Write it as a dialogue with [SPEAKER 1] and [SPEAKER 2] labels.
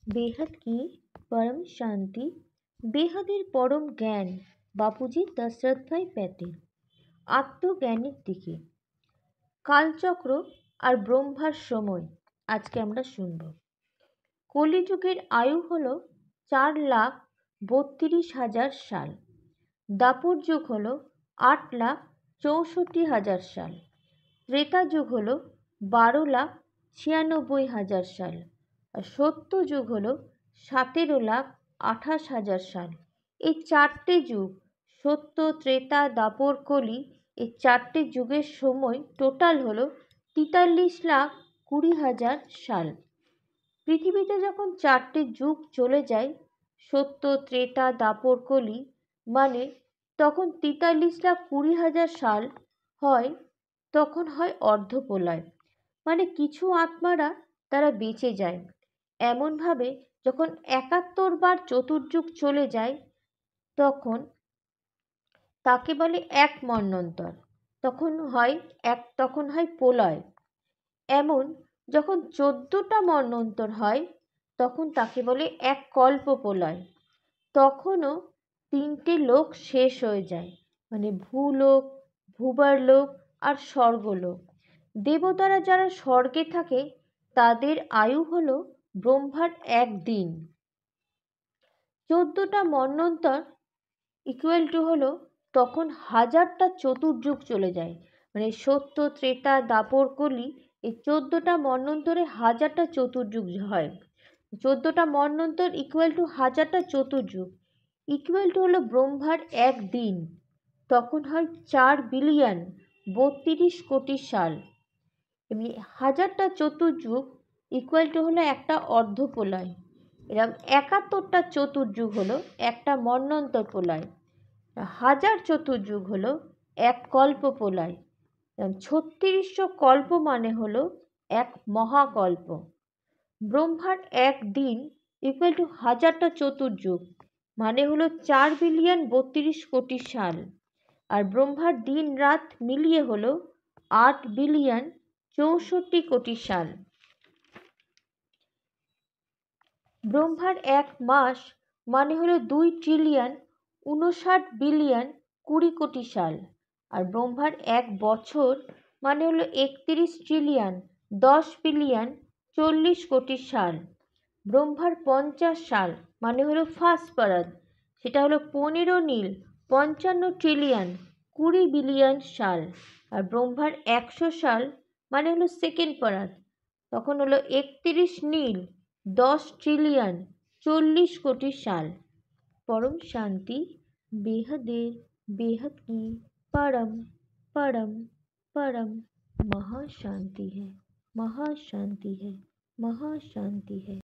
[SPEAKER 1] बेहद की परम शांति বেহাদের পরম জ্ঞান বাপুজি দশরথ ভাই প্যাটেল। আত্মজ্ঞানের দিকে কালচক্র আর ব্রহ্মার সময় আজকে আমরা শুনব। কলিযুগের আয়ু হল 4,32,000 সাল। দাপর যুগ হল 8,64,000 সাল। ত্রেতা যুগ হল 12,96,000 সাল। আর সত্য যুগ হল 17,28,000 সাল। এই চারটে যুগ সত্য, ত্রেতা, দাপর, কলি, এই চারটে যুগের সময় টোটাল হলো 43,20,000 সাল। পৃথিবীতে যখন চারটে যুগ চলে যায়, সত্য, ত্রেতা, দাপর, কলি, মানে তখন 43,20,000 সাল হয়, তখন হয় অর্ধপ্রলয়। মানে কিছু আত্মারা তারা বেঁচে যায়। এমনভাবে যখন 71 বার চতুর্যুগ চলে যায়, তখন তাকে বলে এক মন্বন্তর। তখন হয় প্রলয়। এমন যখন 14টা মন্বন্তর হয়, তখন তাকে বলে এক কল্প প্রলয়। তখনও 3টে লোক শেষ হয়ে যায়, মানে ভূলোক, ভূবরলোক আর স্বর্গলোক। দেবতারা যারা স্বর্গে থাকে তাদের আয়ু হলো ব্রহ্মার 1 দিন। 14টা মন্বন্তর ইকুয়াল টু হলো তখন 1000টা চতুর্যুগ চলে যায়। মানে সত্য, ত্রেতা, দাপর, কলি, এই 14টা মন্বন্তরে 1000টা চতুর্যুগ হয়। 14টা মন্বন্তর ইকুয়াল টু 1000টা চতুর্যুগ, ইকুয়াল টু হলো ব্রহ্মার 1 দিন। তখন হয় 4,32,000,000,000 সাল। এমনি 1000টা চতুর্যুগ ইকুয়াল টু হলো একটা অর্ধপ্রলয়। এরকম 71টা চতুর্যুগ হলো একটা মন্বন্তর প্রলয়। 1000 চতুর্যুগ হলো এক কল্প প্রলয়। 3600 কল্প মানে হলো এক মহাকল্প। ব্রহ্মার 1 দিন ইকুয়াল টু 1000টা চতুর্যুগ, মানে হলো 4,32,000,000,000 সাল। আর ব্রহ্মার দিন রাত মিলিয়ে হলো 8,64,000,000,000 সাল। ব্রহ্মার 1 মাস মানে হলো 2,59,20,20,000,000 সাল। আর ব্রহ্মার 1 বছর মানে হলো 31,10,40,000,000,000 সাল। ব্রহ্মার 50 সাল মানে হলো ফার্স্ট পারাদ, সেটা হলো 15,55,20,000,000,000 সাল। আর ব্রহ্মার 100 সাল মানে হলো সেকেন্ড পারাদ, তখন হলো 31,10,40,000,000,000 সাল। परम शांति बेहदेर बेहद की परम परम परम महाशांति है, महाशांति है, महाशांति है।